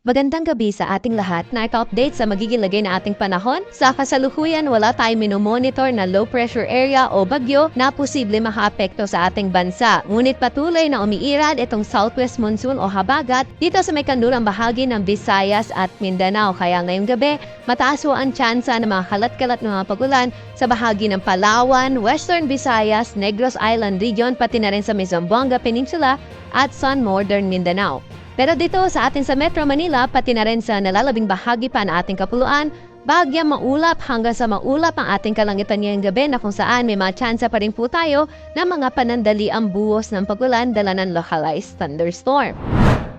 Magandang gabi sa ating lahat. Update sa magiging lagay na ating panahon. Sa kasalukuyan, wala tayong minomonitor na low pressure area o bagyo na posible makaapekto sa ating bansa. Ngunit patuloy na umiirad itong southwest monsoon o habagat dito sa may kanlurang bahagi ng Visayas at Mindanao. Kaya ngayong gabi, mataas ang tsansa ng mga kalat-kalat ng mga pagulan sa bahagi ng Palawan, Western Visayas, Negros Island Region, pati na rin sa may Zamboanga Peninsula at sa Northern Mindanao. Pero dito sa atin sa Metro Manila, pati na rin sa nalalabing bahagi pa ng ating kapuluan, bagyang maulap hanggang sa maulap ang ating kalangitan ngayong gabi na kung saan may mga tsansa pa rin po tayo ng mga panandaliang buhos ng pagulan dala ng localized thunderstorm.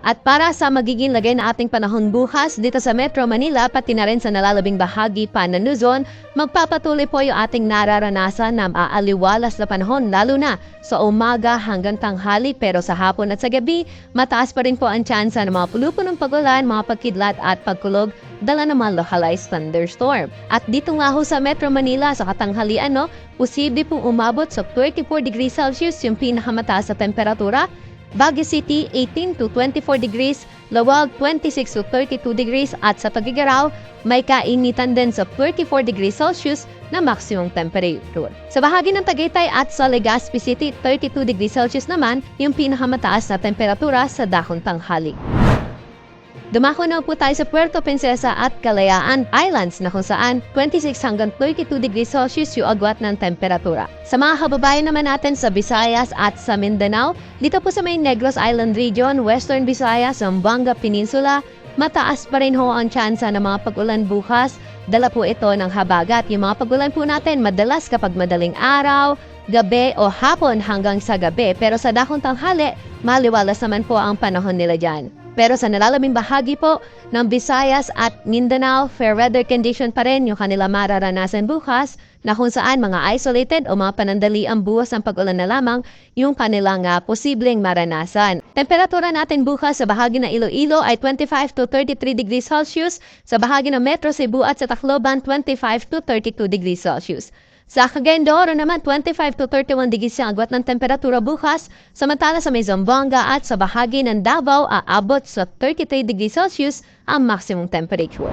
At para sa magiging lagay na ating panahon bukas dito sa Metro Manila, pati na rin sa nalalabing bahagi pa ng Luzon, magpapatuloy po yung ating nararanasan ng aaliwalas na panahon lalo na sa umaga hanggang tanghali, pero sa hapon at sa gabi, mataas pa rin po ang tsansa ng mga pulupunong pagulan, mga pagkidlat at pagkulog dala ng mga localized thunderstorm. At dito nga ho sa Metro Manila sa katanghalian, posible pong umabot sa 34 degrees Celsius yung pinakamataas na temperatura. Baguio City, 18 to 24 degrees, Lawag, 26 to 32 degrees, at sa Tugigaraw, may kainitan din sa 34 degrees Celsius na maximum temperature. Sa bahagi ng Tagaytay at sa Legazpi City, 32 degrees Celsius naman yung pinakamataas na temperatura sa dahon tanghali. Dumako na po tayo sa Puerto Princesa at Kalayaan Islands na kung saan 26 hanggang 32 degrees Celsius yung agwat ng temperatura. Sa mga kababayan naman natin sa Visayas at sa Mindanao, dito po sa may Negros Island Region, Western Visayas, Zamboanga Peninsula, mataas pa rin ho ang tsansa ng mga pag-ulan bukas. Dala po ito ng habagat. Yung mga pag-ulan po natin madalas kapag madaling araw, gabi o hapon hanggang sa gabi. Pero sa dahon tanghali, maliwalas naman po ang panahon nila dyan. Pero sa nalalabing bahagi po ng Visayas at Mindanao, fair weather condition pa rin yung kanila mararanasan bukas na kung saan mga isolated o mga panandaliang buwas ng pag-ulan na lamang yung kanilang posibleng maranasan. Temperatura natin bukas sa bahagi ng Iloilo ay 25 to 33 degrees Celsius, sa bahagi ng Metro Cebu at sa Tacloban 25 to 32 degrees Celsius. Sa Cagayan de Oro naman, 25 to 31 degrees ang agwat ng temperatura bukas, samantala sa may Zamboanga at sa bahagi ng Davao, aabot sa 33 degrees Celsius ang maximum temperature.